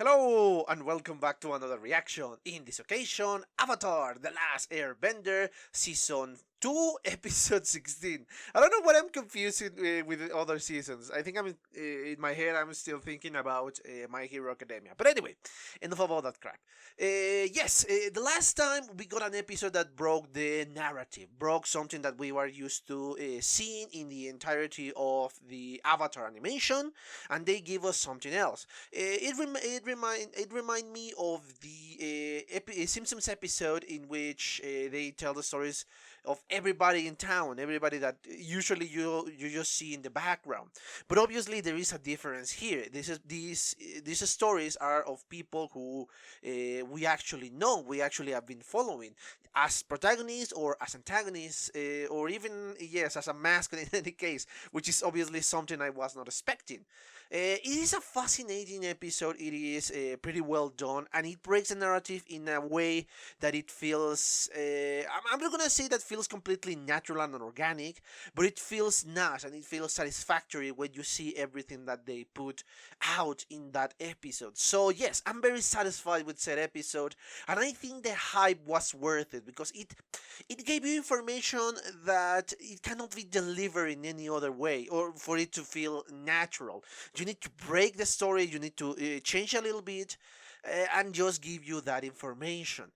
Hello and welcome back to another reaction. In this occasion, Avatar: The Last Airbender Season 2 Episode 16. I don't know what I'm confusing with the other seasons. I think I'm in my head I'm still thinking about My Hero Academia. But anyway, enough about that crap. Yes, the last time we got an episode that broke the narrative, broke something that we were used to seeing in the entirety of the Avatar animation, and they give us something else. It remind me of the Simpsons episode in which they tell the stories of everybody in town, everybody that usually you just see in the background. But obviously there is a difference here. These stories are of people who we actually know, we actually have been following as protagonists or as antagonists, or even yes as a mascot in any case, which is obviously something I was not expecting. It is a fascinating episode. It is pretty well done, and it breaks the narrative in a way that it feels. I'm not gonna say that feels completely natural and organic, but it feels nice and it feels satisfactory when you see everything that they put out in that episode. So yes, I'm very satisfied with said episode, and I think the hype was worth it because it gave you information that it cannot be delivered in any other way, or for it to feel natural. You need to break the story, you need to change a little bit, and just give you that information.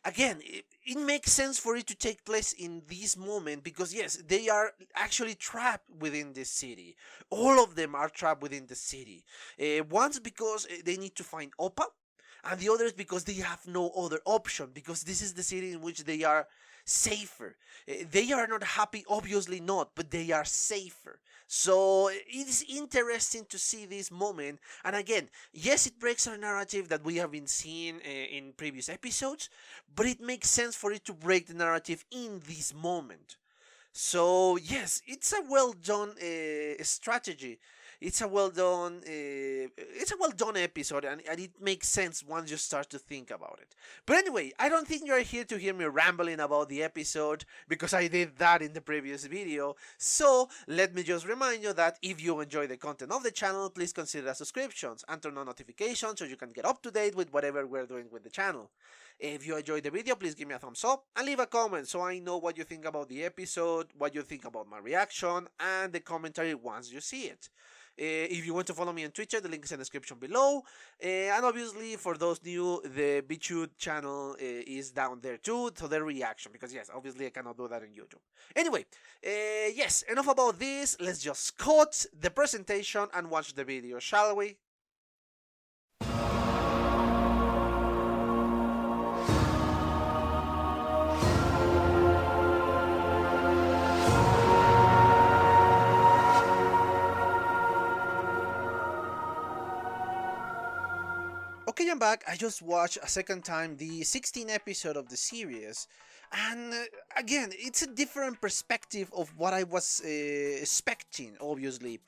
Again, it makes sense for it to take place in this moment because yes, they are actually trapped within the city. All of them are trapped within the city. Once because they need to find Oppa, and the others because they have no other option, because this is the city in which they are safer. They are not happy, obviously not, but they are safer. So it is interesting to see this moment. And again, yes, it breaks our narrative that we have been seeing in previous episodes, but it makes sense for it to break the narrative in this moment. So yes, it's a well done strategy. It's a well done episode, and it makes sense once you start to think about it. But anyway, I don't think you're here to hear me rambling about the episode because I did that in the previous video. So let me just remind you that if you enjoy the content of the channel, please consider subscriptions and turn on notifications so you can get up to date with whatever we're doing with the channel. If you enjoyed the video, please give me a thumbs up and leave a comment so I know what you think about the episode, what you think about my reaction, and the commentary once you see it. If you want to follow me on Twitter, the link is in the description below. And obviously, for those new, the B2 channel is down there too, so the reaction, because yes, obviously I cannot do that on YouTube. Anyway, yes, enough about this. Let's just cut the presentation and watch the video, shall we? Okay, I'm back. I just watched a second time the 16th episode of the series, and again, it's a different perspective of what I was expecting, obviously.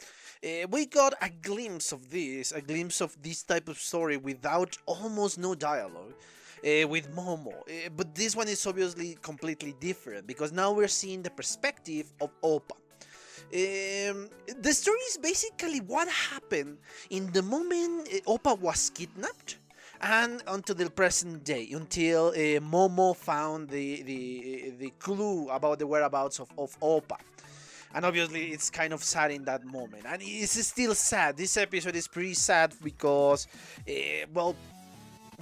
We got a glimpse of this type of story without almost no dialogue. With Momo, but this one is obviously completely different because now we're seeing the perspective of Oppa. The story is basically what happened in the moment Oppa was kidnapped and until the present day, until Momo found the clue about the whereabouts of Oppa. And obviously it's kind of sad in that moment, and it's still sad. This episode is pretty sad because, well,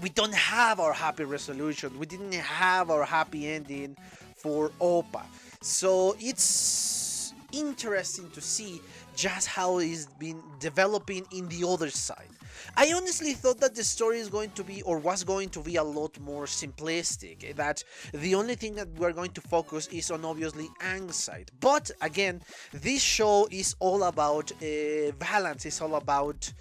we don't have our happy resolution. We didn't have our happy ending for Oppa. So it's interesting to see just how it's been developing in the other side. I honestly thought that the story is going to be, or was going to be, a lot more simplistic, that the only thing that we're going to focus is on obviously Aang's side. But again, this show is all about balance, it's all about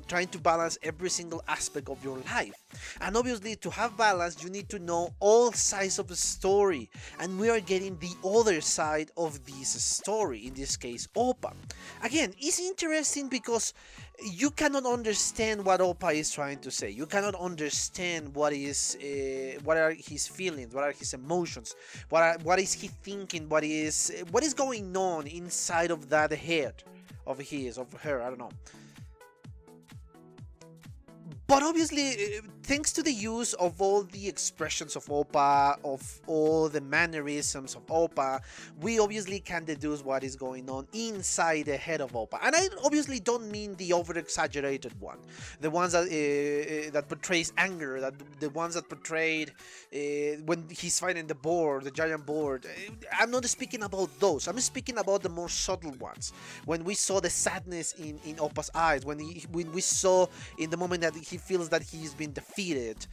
trying to balance every single aspect of your life. And obviously to have balance you need to know all sides of the story, and we are getting the other side of this story, in this case Oppa. Again, it's interesting because you cannot understand what Oppa is trying to say. You cannot understand what are his feelings, what are his emotions, what is he thinking, what is going on inside of that head of his, of her, I don't know. But obviously, thanks to the use of all the expressions of Appa, of all the mannerisms of Appa, we obviously can deduce what is going on inside the head of Appa. And I obviously don't mean the over-exaggerated one, the ones that portrays anger, the ones that portrayed when he's fighting the boar, the giant boar. I'm not speaking about those. I'm speaking about the more subtle ones. When we saw the sadness in Appa's eyes, when we saw in the moment that he feels that he's been defeated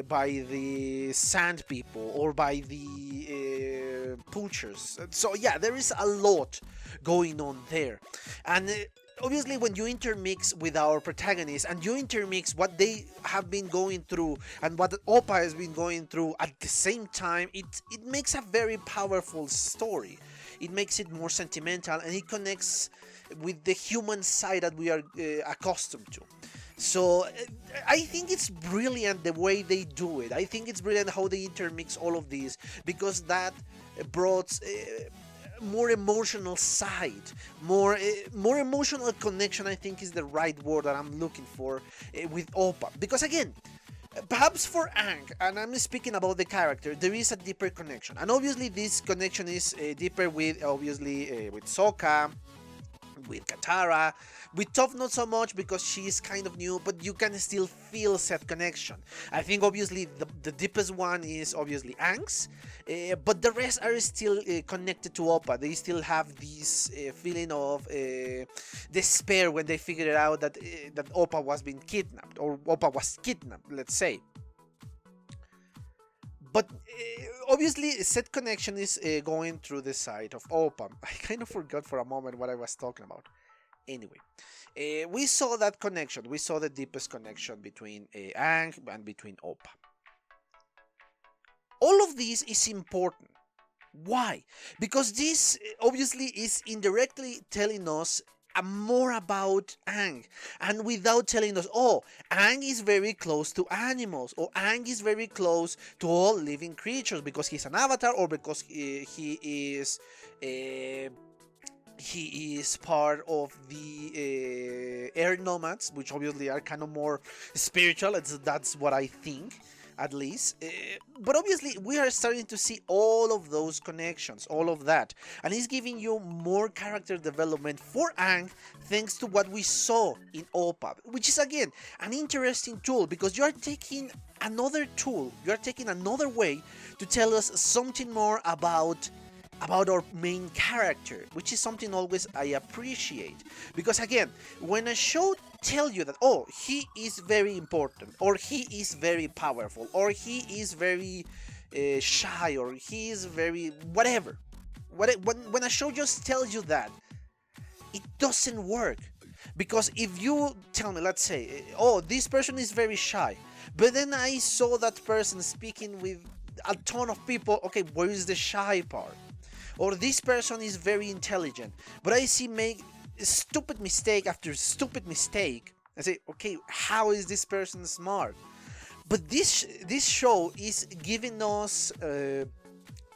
by the sand people or by the poachers. So yeah, there is a lot going on there. And obviously when you intermix with our protagonists and you intermix what they have been going through and what Appa has been going through at the same time, it makes a very powerful story. It makes it more sentimental and it connects with the human side that we are accustomed to. So I think it's brilliant the way they do it. I think it's brilliant how they intermix all of these, because that brought more emotional side, more emotional connection, I think is the right word that I'm looking for with Appa. Because again, perhaps for Aang, and I'm speaking about the character, there is a deeper connection. And obviously this connection is deeper with, obviously, with Sokka, with Katara. With Toph not so much because she is kind of new, but you can still feel that connection. I think obviously the deepest one is obviously Aang's, but the rest are still connected to Appa. They still have this feeling of despair when they figured out that Appa was being kidnapped, or Appa was kidnapped, let's say. But obviously, said connection is going through the side of Appa. I kind of forgot for a moment what I was talking about. Anyway, we saw that connection. We saw the deepest connection between Aang and between Appa. All of this is important. Why? Because this obviously is indirectly telling us more about Aang, and without telling us, oh, Aang is very close to animals, or Aang is very close to all living creatures because he's an avatar, or because he is part of the air nomads, which obviously are kind of more spiritual. That's what I think, at least. But obviously we are starting to see all of those connections, all of that, and it's giving you more character development for Aang thanks to what we saw in Appa, which is again an interesting tool, because you are taking another tool, you are taking another way to tell us something more about our main character, which is something always I appreciate. Because again, when a show tell you that, oh, he is very important, or he is very powerful, or he is very shy, or he is very whatever, when a show just tells you that, it doesn't work. Because if you tell me, let's say, oh, this person is very shy, but then I saw that person speaking with a ton of people, okay, where is the shy part? Or this person is very intelligent, but I see make stupid mistake after stupid mistake. I say, okay, how is this person smart? But this show is giving us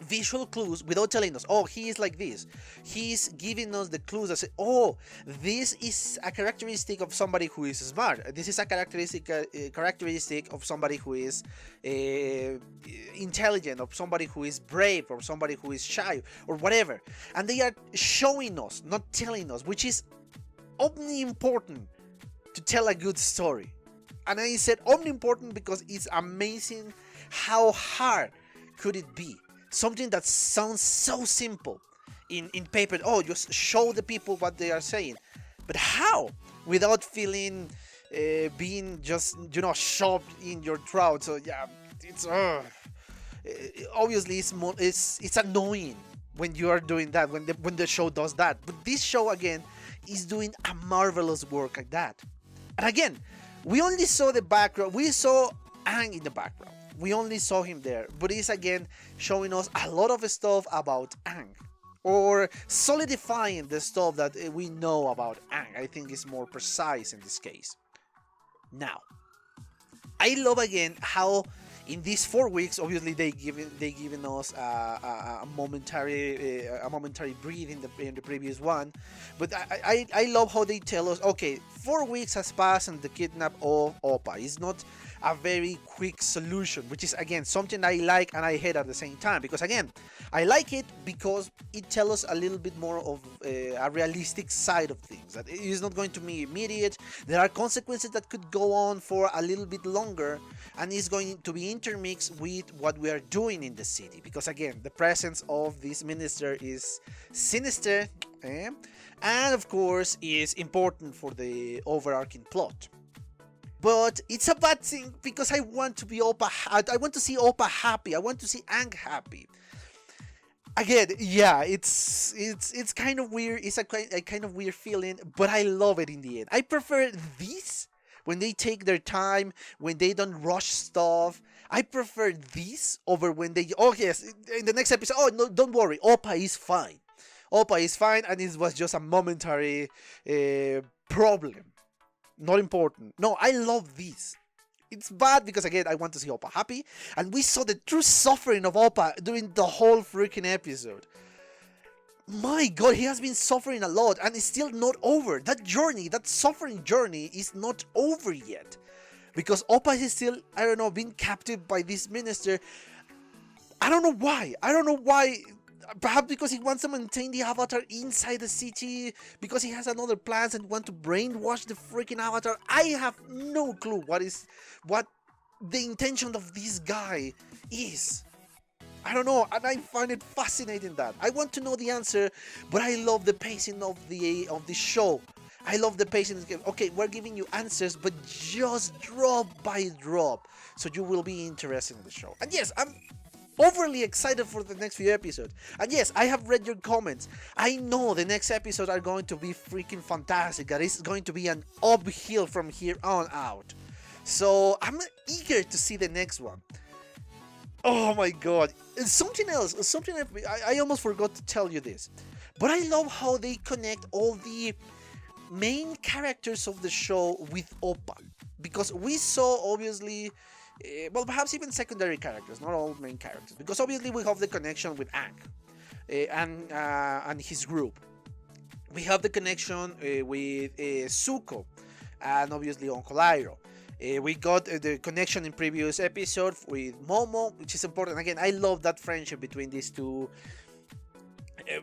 visual clues without telling us, oh, he is like this. He's giving us the clues that say, oh, this is a characteristic of somebody who is smart. This is a characteristic of somebody who is intelligent, of somebody who is brave, or somebody who is shy, or whatever. And they are showing us, not telling us, which is omniimportant to tell a good story. And I said omniimportant because it's amazing how hard could it be. Something that sounds so simple in paper. Oh, just show the people what they are saying. But how? Without feeling being just, shoved in your throat. So yeah, it's obviously it's annoying when you are doing that, when the show does that. But this show again is doing a marvelous work like that. And again, we only saw the background. We saw Aang in the background. We only saw him there, but it's again showing us a lot of stuff about Aang, or solidifying the stuff that we know about Aang. I think it's more precise in this case. Now, I love again how In these 4 weeks, obviously they given us a momentary breathe in the previous one, but I love how they tell us, okay, 4 weeks has passed and the kidnap of Appa. It's not a very quick solution, which is again something I like and I hate at the same time, because again I like it because it tells us a little bit more of a realistic side of things, that it is not going to be immediate. There are consequences that could go on for a little bit longer, and it's going to be intermixed with what we are doing in the city, because again the presence of this minister is sinister, and of course is important for the overarching plot. But it's a bad thing because I want to be Appa. I want to see Appa happy. I want to see Aang happy. Again, yeah, it's kind of weird. It's a kind of weird feeling, but I love it in the end. I prefer this when they take their time, when they don't rush stuff. I prefer this over when they. Oh yes, in the next episode. Oh no, don't worry. Appa is fine. Appa is fine, and it was just a momentary problem. Not important. No, I love this. It's bad because again I want to see Appa happy, and we saw the true suffering of Appa during the whole freaking episode. My god, he has been suffering a lot and it's still not over. That journey, that suffering journey is not over yet. Because Appa is still, I don't know, being captive by this minister. I don't know why. Perhaps because he wants to maintain the Avatar inside the city, because he has another plans and want to brainwash the freaking Avatar. I have no clue what the intention of this guy is. I don't know, and I find it fascinating that. I want to know the answer, but I love the pacing of the show. I love the pacing. Okay, we're giving you answers, but just drop by drop, so you will be interested in the show. And yes, I'm overly excited for the next few episodes. And yes, I have read your comments. I know the next episodes are going to be freaking fantastic. That is going to be an uphill from here on out. So I'm eager to see the next one. Oh my god. Something else. I almost forgot to tell you this. But I love how they connect all the main characters of the show with Appa. Because we saw, obviously, well, perhaps even secondary characters, not all main characters, because obviously we have the connection with Aang and his group. We have the connection with Zuko and obviously Uncle Iroh. We got the connection in previous episode with Momo, which is important. Again, I love that friendship between these two.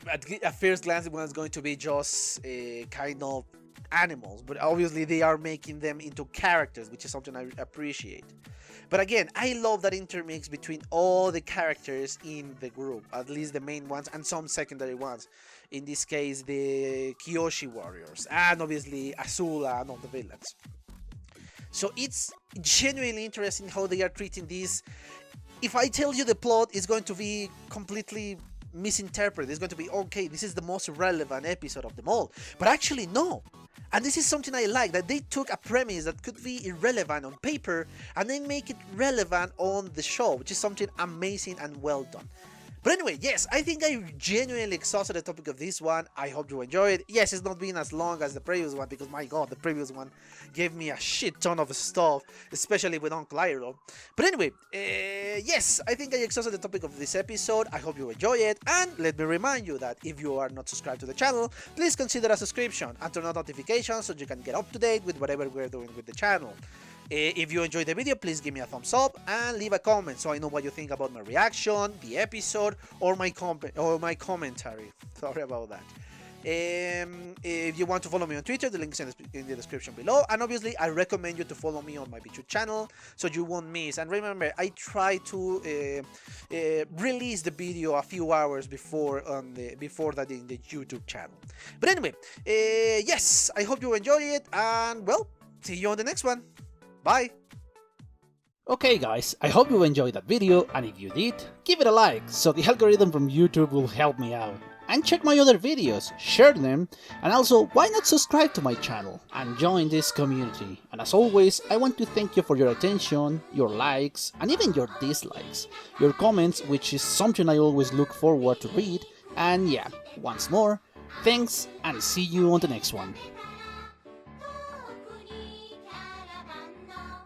At first glance, it was going to be just kind of animals, but obviously they are making them into characters, which is something I appreciate. But again, I love that intermix between all the characters in the group, at least the main ones and some secondary ones. In this case, the Kyoshi warriors, and obviously Azula and all the villains. So it's genuinely interesting how they are treating this. If I tell you the plot, it's going to be completely misinterpreted. It's going to be, okay, this is the most relevant episode of them all. But actually, no. And this is something I like, that they took a premise that could be irrelevant on paper and then make it relevant on the show, which is something amazing and well done. But anyway, yes, I think I genuinely exhausted the topic of this one. I hope you enjoy it. Yes, it's not been as long as the previous one, because my god, the previous one gave me a shit ton of stuff, especially with Uncle Iroh. But anyway, yes, I think I exhausted the topic of this episode. I hope you enjoy it, and let me remind you that if you are not subscribed to the channel, please consider a subscription and turn on notifications so you can get up to date with whatever we're doing with the channel. If you enjoyed the video, please give me a thumbs up and leave a comment so I know what you think about my reaction, the episode, or my commentary. Sorry about that. If you want to follow me on Twitter, the link is in the description below. And obviously, I recommend you to follow me on my B2 channel so you won't miss. And remember, I try to release the video a few hours before that in the YouTube channel. But anyway, yes, I hope you enjoy it, and well, see you on the next one. Bye! Okay guys, I hope you enjoyed that video, and if you did, give it a like, so the algorithm from YouTube will help me out. And check my other videos, share them, and also why not subscribe to my channel and join this community. And as always, I want to thank you for your attention, your likes, and even your dislikes, your comments, which is something I always look forward to read. And yeah, once more, thanks, and see you on the next one.